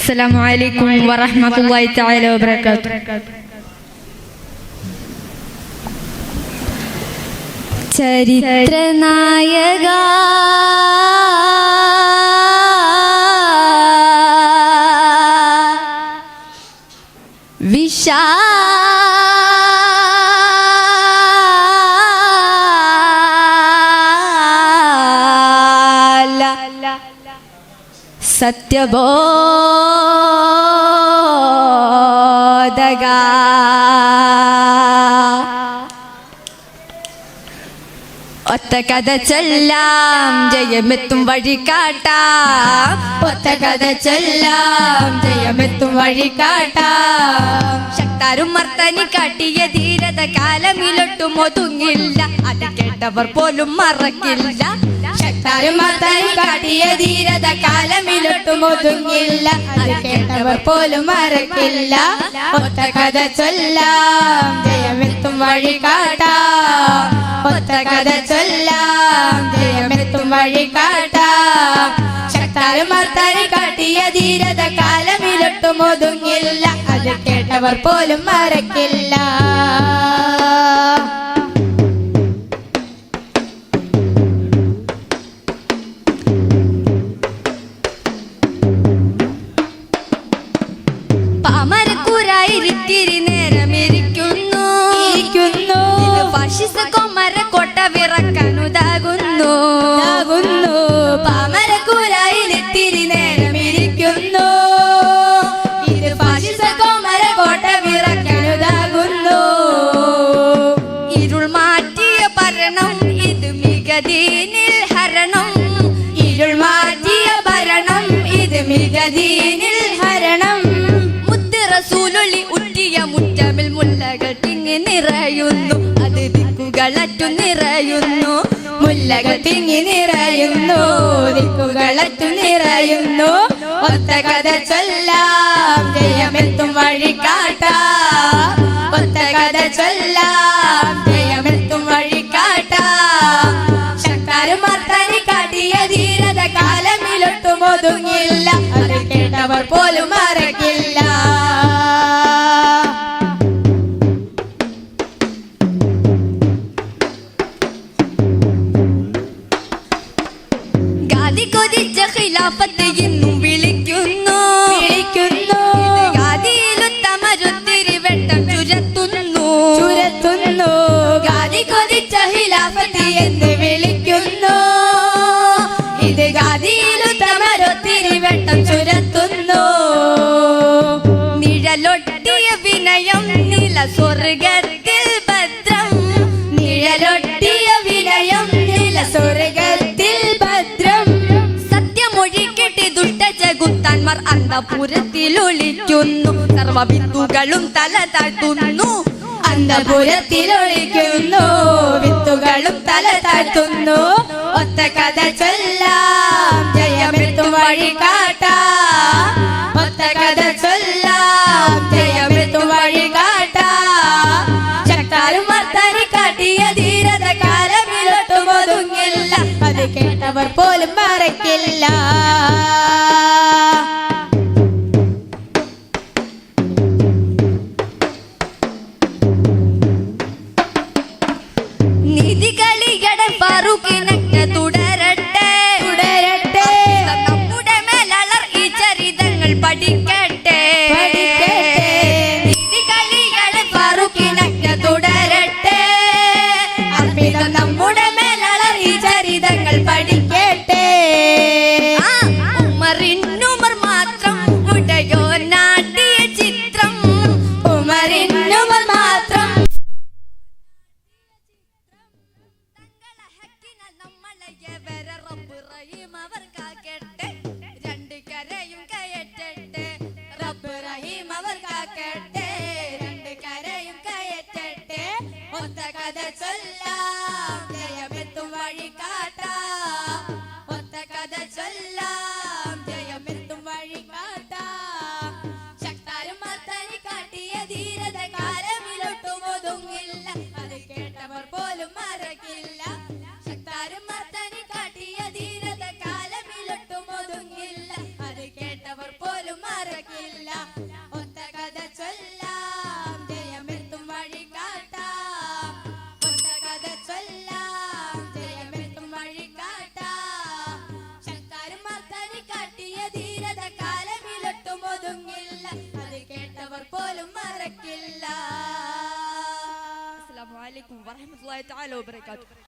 അസ്സലാമു അലൈക്കും വറഹ്മത്തുള്ളാഹി തആല വബറകാതുഹു. ചരിത്രനായക സത്യബോധക ഒത്ത കഥ ചൊല്ലാം ജയമെത്തും വഴി കാട്ടാം. ഒത്ത കഥ ചൊല്ലാം ജയമെത്തും വഴി കാട്ടാം. ശക്താരും മർത്തനി കാട്ടിയ ധീരത കാലമിലൊട്ടും ഒതുങ്ങില്ല, അത് കേട്ടവർ പോലും മറക്കില്ല. ശക്താരും മർത്തനി കാട്ടിയ ധീരത കാലമിലൊട്ടും ഒതുങ്ങില്ല, അത് കേട്ടവർ പോലും മറക്കില്ല. ഒത്ത കഥ ചൊല്ലാം ജയമെത്തും വഴി കാട്ടാം. ഒത്ത കഥ ചൊല്ലാം ജയമെത്തും വഴി കാട്ടാം. ശക്താരും മർത്താരി കാട്ടിയ ധീരത കാലമിലൊട്ടും ഒതുങ്ങില്ല, അത് കേട്ടവർ പോലും മറക്കില്ല. പാമരക്കൂരായിരിത്തിരി നേരമിരിക്കുന്നു, ഫാഷിസ കൊമര കൊട്ട വിറക്കാനുതാകുന്നു. പാമരക്കൂരായിരിത്തിരി നേരമിരിക്കുന്നു, ഇത് ഫാഷിസ കൊമര കോട്ട വിറക്കാനുതാകുന്നു. ഇരുൾ മാറ്റിയ ഭരണം ഇത് മികദീനിൽ ഹരണം. ഇരുൾ മാറ്റിയ ഭരണം ഇത് മികദീനിൽ ഹരണം. മുത്ത് റസൂലുള്ളി ഉറ്റിയ മുറ്റമിൽ മുല്ലകൾ തിങ്ങി നിറയുന്നു, അത് ദിക്കുകളറ്റു നിറയുന്നു. മുല്ലകൾ തിങ്ങി നിറയുന്നു, ദിക്കുകളറ്റു നിറയുന്നു. ഒത്ത കഥ ചൊല്ലാം ജയമെത്തും വഴി കാട്ടാം. ഒത്ത കഥ ചൊല്ലാം ജയമെത്തും വഴി കാട്ടാം. ശക്താരും മർത്തനി കാട്ടിയ ധീരത കാലമിലൊട്ടും ഒതുങ്ങില്ല, അത് കേട്ടവർ പോലും മറക്കില്ല. ഗാദി കൊതിച്ച ഖിലാഫത്ത് ഇന്നും വിളിക്കുന്നു. ഗാദിയിലുത്തമരുത്തിരി വെട്ടം ചുരത്തുന്നു. ഗാദി കൊതിച്ച ഖിലാഫത്ത് എന്ന് വിളിക്കുന്നു, ഇത് ഗാദിയിലുത്തമരുത്തിരി വെട്ടം ചുരത്തുന്നു. നിഴലൊട്ടിയ വിനയം നില സ്വർഗത്തിൽ ഭദ്രം. നിഴലൊട്ടിയ വിനയം നില സ്വർഗത്തിൽ ഭദ്രം. സത്യമൊഴി കെട്ടി ദുഷ്ടജഗുത്താൻമാർ അന്തപുരത്തിൽ ഒളിക്കുന്നു, സർവബിന്ദുക്കളും തല താഴ്ത്തുന്നു. അന്തപുരത്തിൽ ഒളിക്കുന്നു, വിത്തുകളും തല താഴ്ത്തുന്നു. ഒത്ത കഥ ചൊല്ലാം ജയമെത്തും വഴി കാട്ടാം. ഒത്ത കഥ ചൊല്ലാം ജയമെത്തും വഴി കാട്ടാം. ശക്താരും മർത്തനി കാട്ടിയ ധീരത കാലമിലൊട്ടും ഒതുങ്ങില്ല, അത് കേട്ടവർ പോലും മറക്കില്ല. നീതികളിയുടെ ഫാറൂഖിനൊക്കെ തുടരട്ടെ. നമ്മുടെ മേലളർ ഈ ചരിതങ്ങൾ പഠിക്കട്ടെ. നീതികളിയുടെ ഫാറൂഖിനൊക്കെ തുടരട്ടെ. അർപ്പിതം നമ്മുടെ മേലളർ ഈ ചരിതങ്ങൾ പഠിക്കട്ടെ. ഉമറിന്നുമർ മാത്രം ഉടയോ നാട്ടിയ ചിത്രം. ഉമറിന്നുമർ മാത്രം അവർ കാക്കട്ടെ. രണ്ട് കരയും കയറ്റട്ടെ. റബ്ബ് റഹീം അവർ കാക്കട്ടെ. രണ്ട് കരയും കയറ്റട്ടെ. ഒത്ത കഥ ചൊല്ലാം ജയമെത്തും വഴി കാട്ടാം. ഒത്ത കഥ ചൊല്ലാം ജയമെത്തും വഴി കാട്ടാം. ശക്താരും മർത്തനി കാട്ടിയ ധീരത കാലമിലൊട്ടും ഒതുങ്ങില്ല, അത് കേട്ടവർ പോലും മറക്കില്ല. ശക്താരും മർത്തനി കാട്ടിയ ധീരത കാലമിലൊട്ടും ഒതുങ്ങില്ല, അത് കേട്ടവർ പോലും മറക്കില്ല. അലൈക്കും വറഹ്മത്തുള്ളാഹി തആല വബറകാതുഹു.